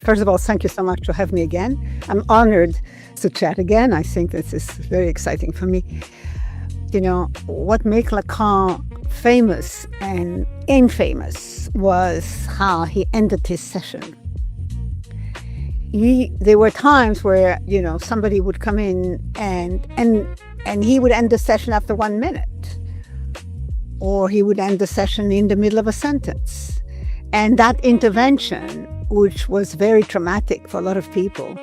First of all, thank you so much for having me again. I'm honored to chat again. I think this is very exciting for me. You know, what made Lacan famous and infamous was how he ended his session. There were times where, you know, somebody would come in and he would end the session after 1 minute. Or he would end the session in the middle of a sentence. And that intervention, which was very traumatic for a lot of people,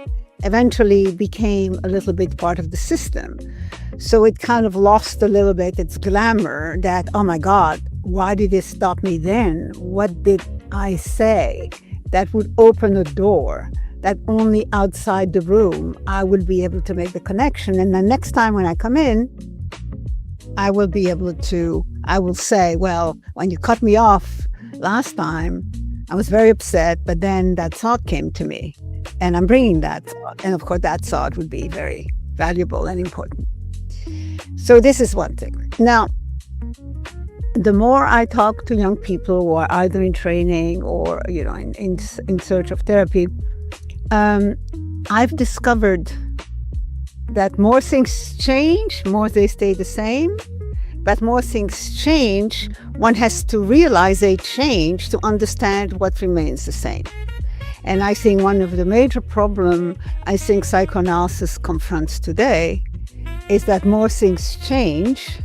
eventually became a little bit part of the system. So it kind of lost a little bit its glamour that, oh my God, why did they stop me then? What did I say that would open a door that only outside the room I will be able to make the connection? And the next time when I come in, I will say, well, when you cut me off last time, I was very upset, but then that thought came to me, and I'm bringing that thought. And of course, that thought would be very valuable and important. So this is one thing. Now, the more I talk to young people who are either in training or, you know, in search of therapy, I've discovered that more things change, more they stay the same. But more things change, one has to realize they change to understand what remains the same. And I think one of the major problems I think psychoanalysis confronts today is that more things change.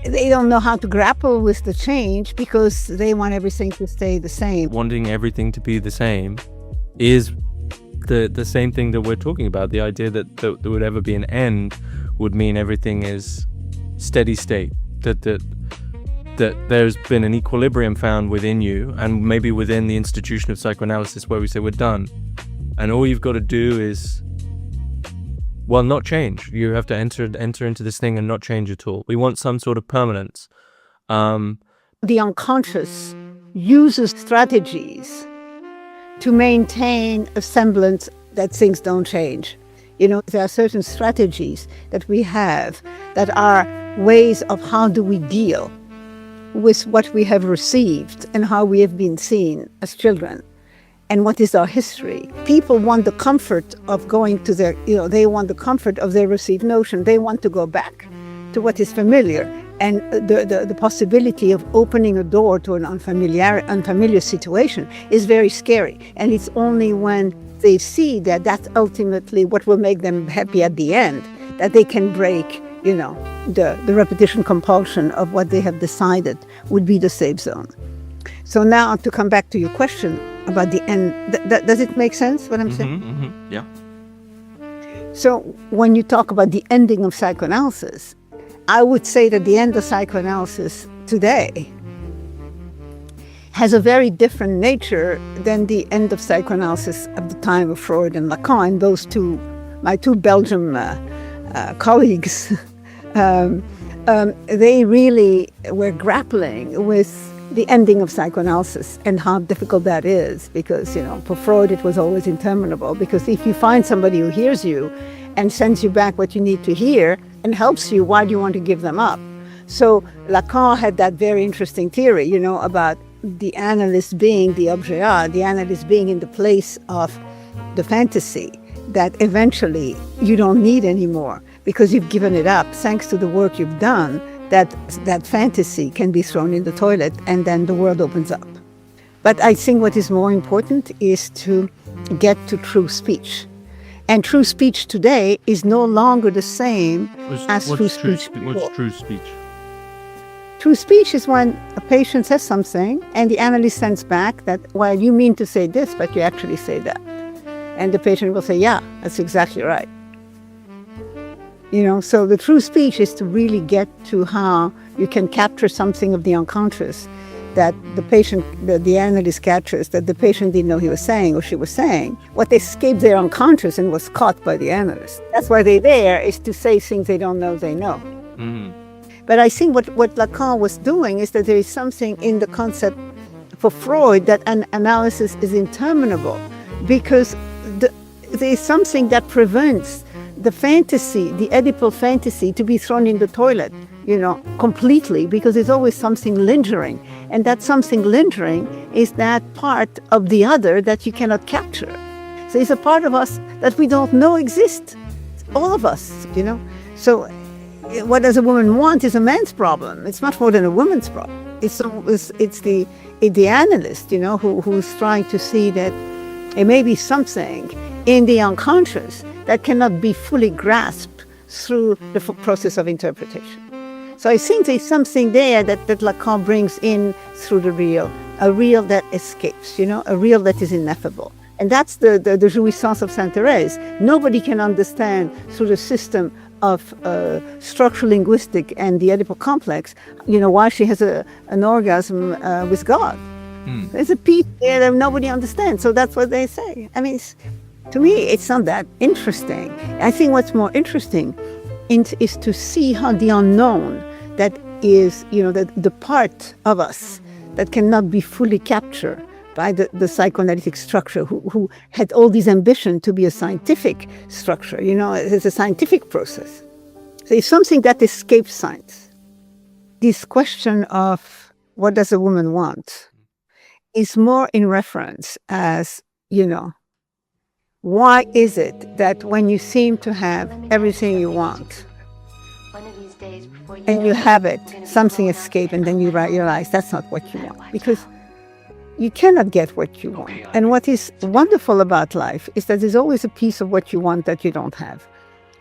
They don't know how to grapple with the change because they want everything to stay the same. Wanting everything to be the same is the same thing that we're talking about. The idea that there would ever be an end would mean everything is steady state, that there's been an equilibrium found within you and maybe within the institution of psychoanalysis where we say we're done. And all you've got to do is, well, not change. You have to enter into this thing and not change at all. We want some sort of permanence. The unconscious uses strategies to maintain a semblance that things don't change. You know, there are certain strategies that we have that are ways of how do we deal with what we have received and how we have been seen as children and what is our history. People want the comfort of going to their, you know, they want the comfort of their received notion. They want to go back to what is familiar. And the possibility of opening a door to an unfamiliar situation is very scary. And it's only when they see that that's ultimately what will make them happy at the end, that they can break, you know, the repetition compulsion of what they have decided would be the safe zone. So now to come back to your question about the end, does it make sense what I'm saying? Yeah. So when you talk about the ending of psychoanalysis, I would say that the end of psychoanalysis today has a very different nature than the end of psychoanalysis at the time of Freud and Lacan. Those two, my two Belgian colleagues, they really were grappling with the ending of psychoanalysis and how difficult that is, because, you know, for Freud it was always interminable, because if you find somebody who hears you and sends you back what you need to hear and helps you, why do you want to give them up? So Lacan had that very interesting theory, you know, about the analyst being the objet, the analyst being in the place of the fantasy that eventually you don't need anymore because you've given it up. Thanks to the work you've done, that fantasy can be thrown in the toilet and then the world opens up. But I think what is more important is to get to true speech. And true speech today is no longer the same as true speech before. What's true speech? True speech is when a patient says something and the analyst sends back that, well, you mean to say this, but you actually say that. And the patient will say, yeah, that's exactly right. You know, so the true speech is to really get to how you can capture something of the unconscious that the patient, the analyst captures, that the patient didn't know he was saying or she was saying. What escaped their unconscious and was caught by the analyst. That's why they're there, is to say things they don't know they know. Mm. But I think what Lacan was doing is that there is something in the concept for Freud that an analysis is interminable, because there is something that prevents the fantasy, the Oedipal fantasy, to be thrown in the toilet, you know, completely, because there's always something lingering. And that something lingering is that part of the other that you cannot capture. So it's a part of us that we don't know exists. All of us, you know. So what does a woman want is a man's problem. It's much more than a woman's problem. It's the analyst, you know, who's trying to see that it may be something in the unconscious that cannot be fully grasped through the process of interpretation. So I think there's something there that Lacan brings in through the real, a real that escapes, you know, a real that is ineffable. And that's the jouissance of Sainte-Thérèse. Nobody can understand through the system of structural linguistic and the Oedipal complex, you know, why she has an orgasm with God. There's a piece there that nobody understands. So that's what they say. I mean, to me, it's not that interesting. I think what's more interesting is to see how the unknown that is, you know, the part of us that cannot be fully captured by the psychoanalytic structure who had all this ambition to be a scientific structure, you know, it's a scientific process. So it's something that escapes science. This question of what does a woman want is more in reference as, you know, why is it that when you seem to have everything you want, and you have it, something escapes, and then you realize that's not what you want, because you cannot get what you want. And what is wonderful about life is that there's always a piece of what you want that you don't have.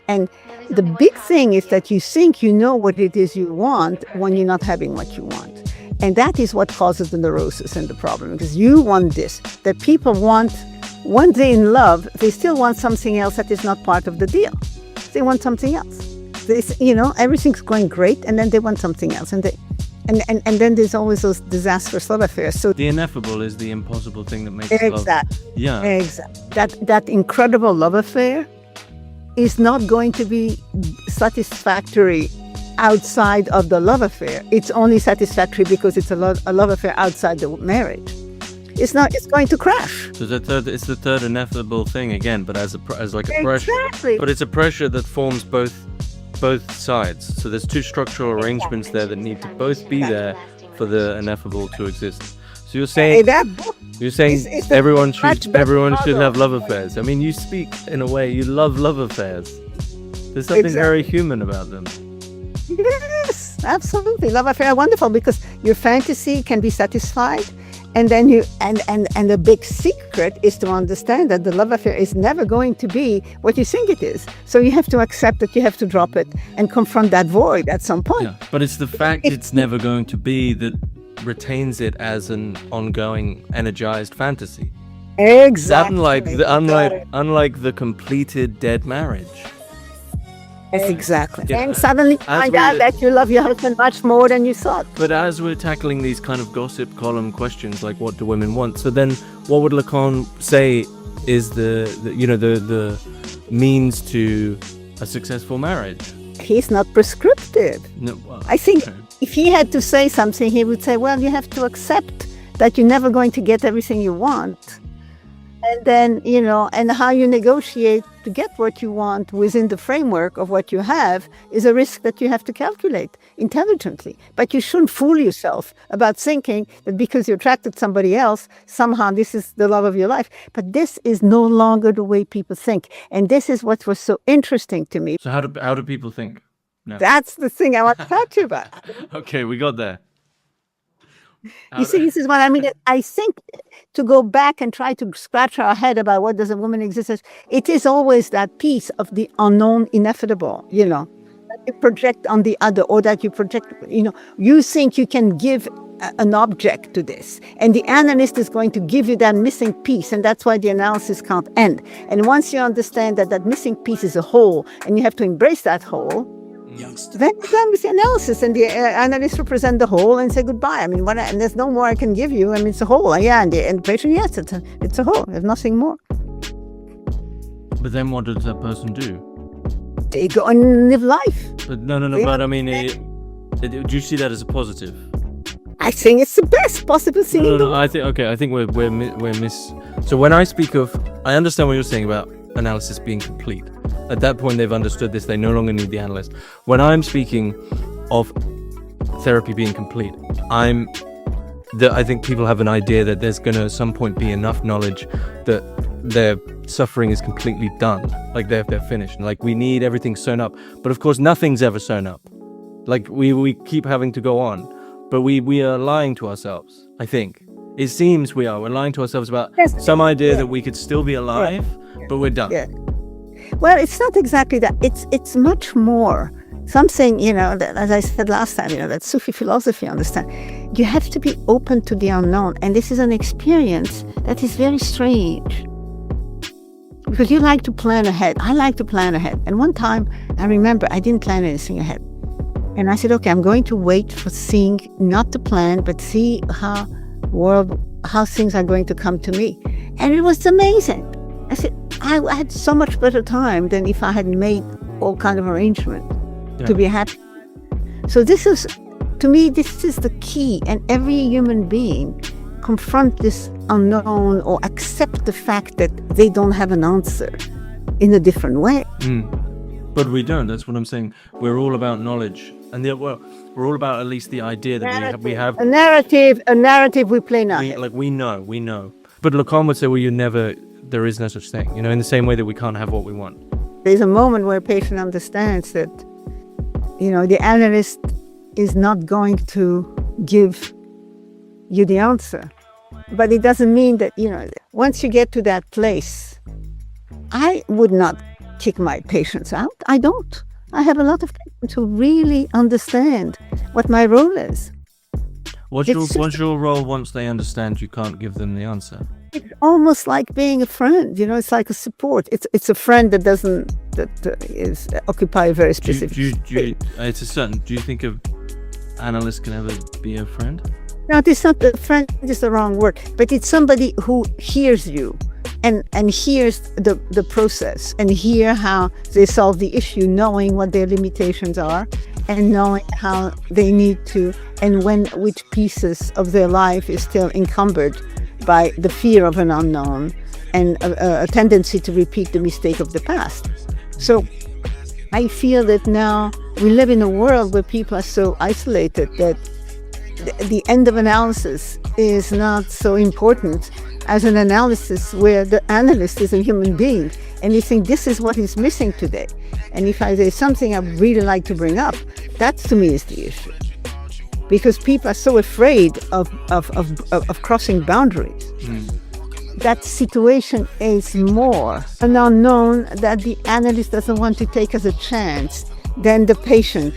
And the big thing is that you think you know what it is you want when you're not having what you want. And that is what causes the neurosis and the problem, because you want this, that people want. When they're in love, they still want something else that is not part of the deal. They want something else. You know, everything's going great, and then they want something else. And then there's always those disastrous love affairs. So the ineffable is the impossible thing that makes love. Yeah. Exactly. That incredible love affair is not going to be satisfactory outside of the love affair. It's only satisfactory because it's a love affair outside the marriage. It's not. It's going to crash. So it's the third ineffable thing again, but as like a pressure. Exactly. But it's a pressure that forms both sides. So there's two structural arrangements there that need to both be there for the ineffable to exist. So you're saying everyone should have love affairs. I mean, you speak in a way you love love affairs. There's something very human about them. Yes, absolutely. Love affair are wonderful because your fantasy can be satisfied. And then and the big secret is to understand that the love affair is never going to be what you think it is. So you have to accept that you have to drop it and confront that void at some point. Yeah, but it's the fact it's never going to be that retains it as an ongoing, energized fantasy. Exactly. Unlike the completed dead marriage. Exactly. Yeah. And suddenly you find out that you love your husband much more than you thought. But as we're tackling these kind of gossip column questions, like what do women want? So then what would Lacan say is the means to a successful marriage? He's not prescriptive. No, well, I think if he had to say something, he would say, well, you have to accept that you're never going to get everything you want. And then, you know, and how you negotiate to get what you want within the framework of what you have is a risk that you have to calculate intelligently. But you shouldn't fool yourself about thinking that because you're attracted to somebody else, somehow this is the love of your life. But this is no longer the way people think. And this is what was so interesting to me. So how do people think? No. That's the thing I want to talk to you about. Okay, we got there. You see, this is what I mean. I think to go back and try to scratch our head about what does a woman exist as, it is always that piece of the unknown ineffable, you know, that you project on the other, or that you project, you know, you think you can give an object to this, and the analyst is going to give you that missing piece, and that's why the analysis can't end. And once you understand that that missing piece is a whole, and you have to embrace that whole, then you come with the analysis, and the analysts represent the whole and say goodbye. I mean, and there's no more I can give you. I mean, it's a whole. Yeah, and the patient, yes, it's a whole. There's nothing more. But then what does that person do? They go and live life. But no. But I mean, do you see that as a positive? I think it's the best possible thing. No. I think we're miss. So when I speak of, I understand what you're saying about analysis being complete. At that point, they've understood this. They no longer need the analyst. When I'm speaking of therapy being complete, I'm I think people have an idea that there's going to at some point be enough knowledge that their suffering is completely done, like they're finished, like we need everything sewn up. But of course nothing's ever sewn up. Like we keep having to go on, but we are lying to ourselves. I think it seems we're lying to ourselves about some idea that we could still be alive, but we're done. Well, it's not exactly that. It's much more. Something, that, as I said last time, that Sufi philosophy understand. You have to be open to the unknown. And this is an experience that is very strange. Because you like to plan ahead. I like to plan ahead. And one time, I remember I didn't plan anything ahead. And I said, okay, I'm going to wait for seeing, not to plan, but see how things are going to come to me. And it was amazing. I said, I had so much better time than if I had made all kind of arrangement to be happy. So to me, this is the key. And every human being confront this unknown or accept the fact that they don't have an answer in a different way. But we don't. That's what I'm saying. We're all about knowledge. And we're all about at least the idea that we have... A narrative we play now. We know. But Lacan would say, well, there is no such thing. In the same way that we can't have what we want. There's a moment where a patient understands that the analyst is not going to give you the answer. But it doesn't mean that, once you get to that place, I would not kick my patients out. I don't. I have a lot of patients who really understand what my role is. What's your role once they understand you can't give them the answer? It's almost like being a friend, it's like a support. It's a friend that is occupy a very specific space. Do you think an analyst can ever be a friend? No, it's not a friend, is the wrong word, but it's somebody who hears you and hears the process and hear how they solve the issue, knowing what their limitations are and knowing how they need to, and which pieces of their life is still encumbered by the fear of an unknown and a tendency to repeat the mistake of the past. So I feel that now we live in a world where people are so isolated that the end of analysis is not so important as an analysis where the analyst is a human being and you think this is what is missing today. And if there's something I really like to bring up, that to me is the issue. Because people are so afraid of crossing boundaries. That situation is more an unknown that the analyst doesn't want to take as a chance than the patient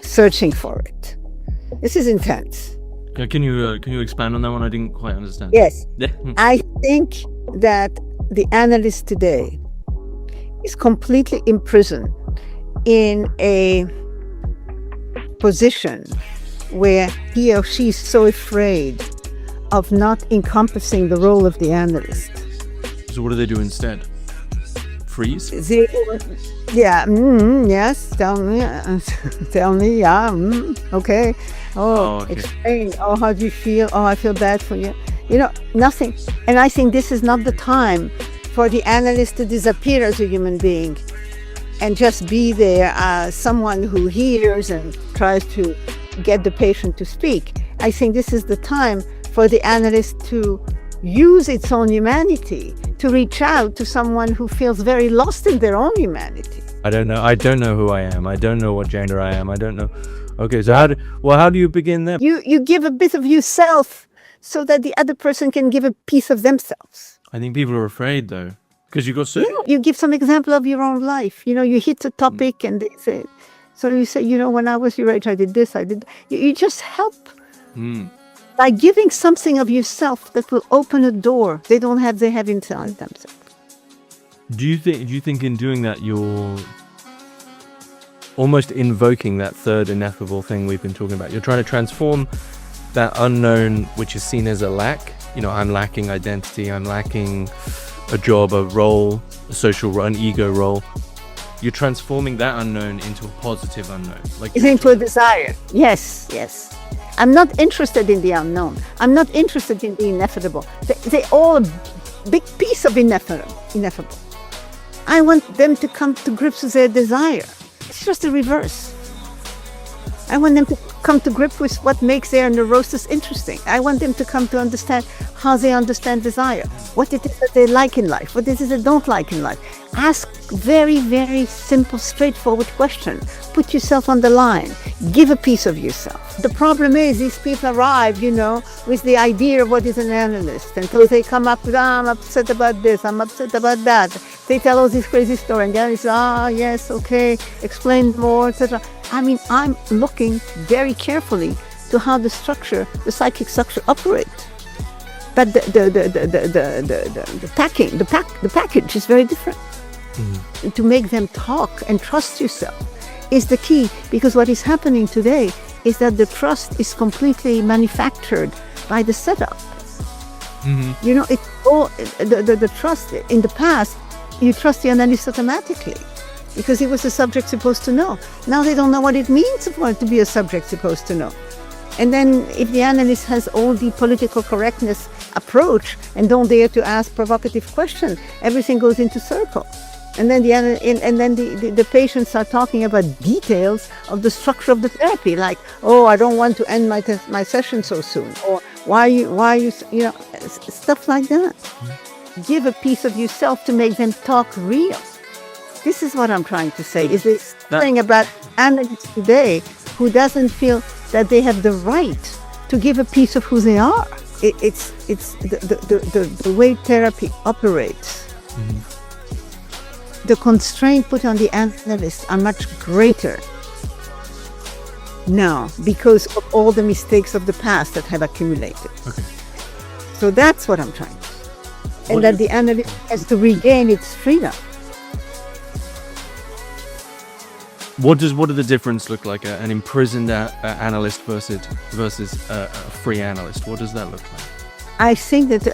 searching for it. This is intense. Can you expand on that one? I didn't quite understand. Yes. I think that the analyst today is completely imprisoned in a position where he or she is so afraid of not encompassing the role of the analyst. So what do they do instead? Freeze? Yes, tell me, okay. Okay. Explain, how do you feel? I feel bad for you. Nothing. And I think this is not the time for the analyst to disappear as a human being and just be there as someone who hears and tries to get the patient to speak. I think this is the time for the analyst to use its own humanity to reach out to someone who feels very lost in their own humanity. I don't know who I am. I don't know what gender I am. I don't know. Okay, so how do you begin there? You give a bit of yourself so that the other person can give a piece of themselves. I think people are afraid though, because you got so... You give some example of your own life. You hit a topic and they say, so you say, when I was your age, I did this, I did... You just help. By giving something of yourself that will open a door they have inside themselves. Do you think in doing that you're almost invoking that third ineffable thing we've been talking about? You're trying to transform that unknown, which is seen as a lack. I'm lacking identity, I'm lacking a job, a role, a social role, an ego role. You're transforming that unknown into a positive unknown. It's into a desire. Yes. I'm not interested in the unknown. I'm not interested in the ineffable. They're all a big piece of ineffable. I want them to come to grips with their desire. It's just the reverse. I want them to come to grip with what makes their neurosis interesting. I want them to come to understand how they understand desire, what it is that they like in life, what it is they don't like in life. Ask very, very simple, straightforward questions. Put yourself on the line. Give a piece of yourself. The problem is these people arrive, with the idea of what is an analyst. And so they come up with, I'm upset about this, I'm upset about that. They tell all these crazy stories. And the analyst says, yes, okay, explain more, etc. I mean, I'm looking very carefully to how the psychic structure operates. But the package is very different. To make them talk and trust yourself is the key, because what is happening today is that the trust is completely manufactured by the setup. It's all the trust. In the past, you trust the analyst automatically because he was the subject supposed to know. Now they don't know what it means for it to be a subject supposed to know. And then if the analyst has all the political correctness approach and don't dare to ask provocative questions, everything goes into circle. And then the patients are talking about details of the structure of the therapy, like, oh, I don't want to end my session so soon, or why you stuff like that. Give a piece of yourself to make them talk real. This is what I'm trying to say. Is this thing about analysts today who doesn't feel that they have the right to give a piece of who they are. It's the way therapy operates. The constraint put on the analysts are much greater now because of all the mistakes of the past that have accumulated. Okay. So that's what I'm trying to say. And that the analyst has to regain its freedom. What does the difference look like? An imprisoned analyst versus a free analyst. What does that look like? I think that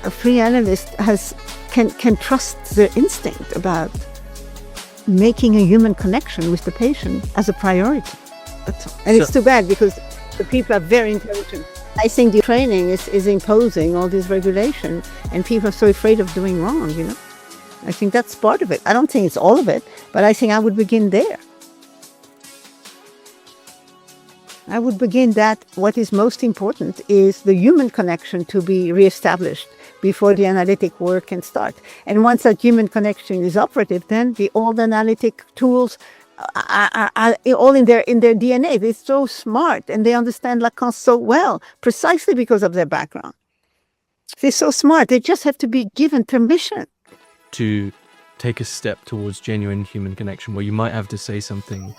a free analyst can trust their instinct about making a human connection with the patient as a priority. That's all. And it's too bad because the people are very intelligent. I think the training is imposing all this regulation, and people are so afraid of doing wrong. I think that's part of it. I don't think it's all of it, but I think I would begin there. I would begin that what is most important is the human connection to be reestablished before the analytic work can start. And once that human connection is operative, then all the analytic tools are all in their DNA. They're so smart and they understand Lacan so well, precisely because of their background. They're so smart. They just have to be given permission to take a step towards genuine human connection, where you might have to say something.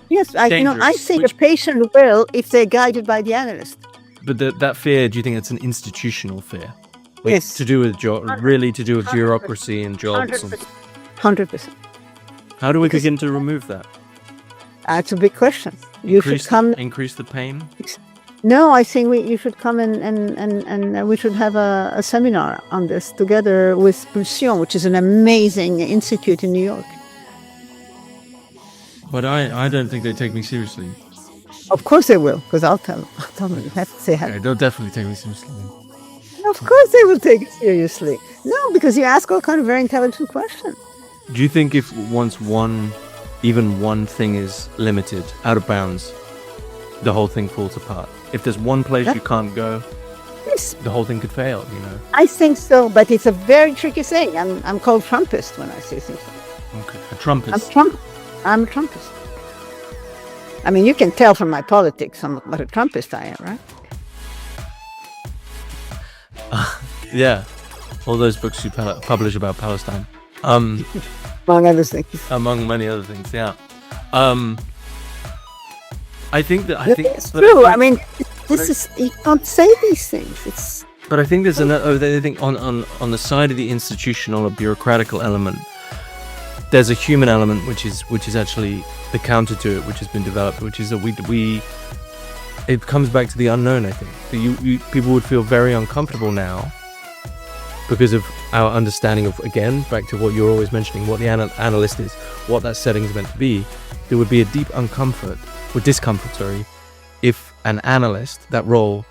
Yes, I think the patient will if they're guided by the analyst. But that fear, do you think it's an institutional fear? Yes. To do with really to do with bureaucracy and jobs? 100%. How do we begin to remove that? That's a big question. Increase the pain? No, I think you should come and we should have a seminar on this together with Pulsion, which is an amazing institute in New York. But I don't think they take me seriously. Of course they will, because I'll tell them. You have to say hi. Okay, they'll definitely take me seriously. Of course they will take it seriously. No, because you ask all kind of very intelligent questions. Do you think if once even one thing is limited, out of bounds, the whole thing falls apart? If there's one place you can't go, yes, the whole thing could fail, I think so, but it's a very tricky thing. I'm called Trumpist when I say things like that. Okay, a Trumpist. I'm a Trumpist. I mean, you can tell from my politics what a Trumpist I am, right? Yeah, all those books you publish about Palestine. Among other things. Among many other things, yeah. I think it's true. You can't say these things. But I think there's another thing on the side of the institutional or bureaucratical element. There's a human element which is actually the counter to it, which has been developed, which is that it comes back to the unknown. I think people would feel very uncomfortable now because of our understanding of, again, back to what you're always mentioning, what the analyst is, what that setting is meant to be. There would be a deep discomfort, if an analyst, that role,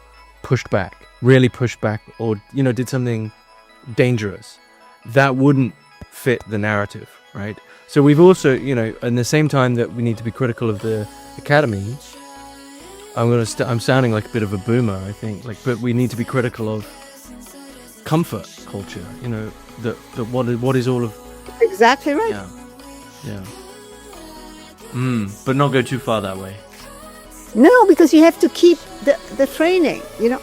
really pushed back, or did something dangerous that wouldn't fit the narrative. Right. So we've also, in the same time that we need to be critical of the academy, I'm sounding like a bit of a boomer, I think. Like, but we need to be critical of comfort culture. You know, that what is all of. Exactly right. Yeah. But not go too far that way. No, because you have to keep the training. You know,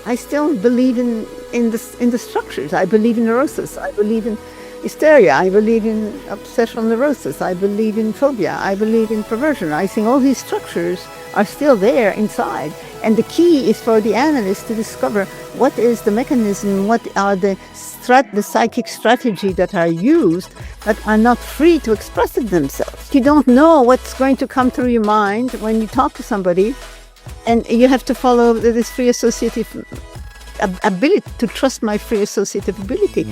I still believe in the structures. I believe in neurosis. I believe in hysteria. I believe in obsessional neurosis. I believe in phobia. I believe in perversion. I think all these structures are still there inside. And the key is for the analyst to discover what is the mechanism, what are the psychic strategy that are used but are not free to express it themselves. You don't know what's going to come through your mind when you talk to somebody, and you have to follow this free associative ability, to trust my free associative ability.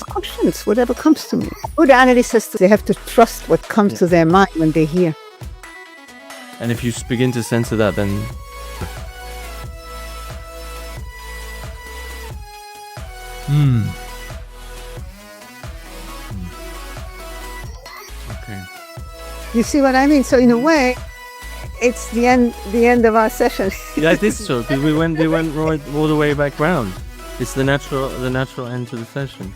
Conscience, whatever comes to me. Good analyst says they have to trust what comes to their mind when they hear. And if you begin to censor that, then okay. You see what I mean? So in a way, it's the end of our session. Yeah, I think so, because we went right all the way back round. It's the natural end to the session.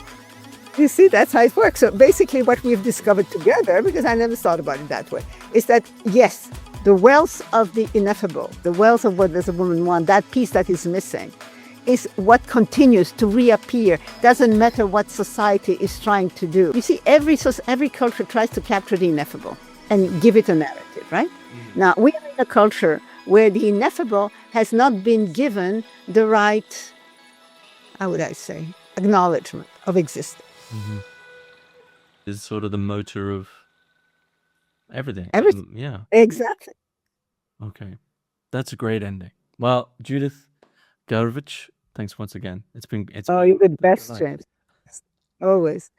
You see, that's how it works. So basically what we've discovered together, because I never thought about it that way, is that yes, the wealth of the ineffable, the wealth of what does a woman want, that piece that is missing, is what continues to reappear. Doesn't matter what society is trying to do. You see, every culture tries to capture the ineffable and give it a narrative, right? Now, we are in a culture where the ineffable has not been given the right, how would I say, acknowledgement of existence. Is sort of the motor of everything. Everything. Yeah. Exactly. Okay. That's a great ending. Well, Judith Gurewich, thanks once again. It's been You're the best, James. Always.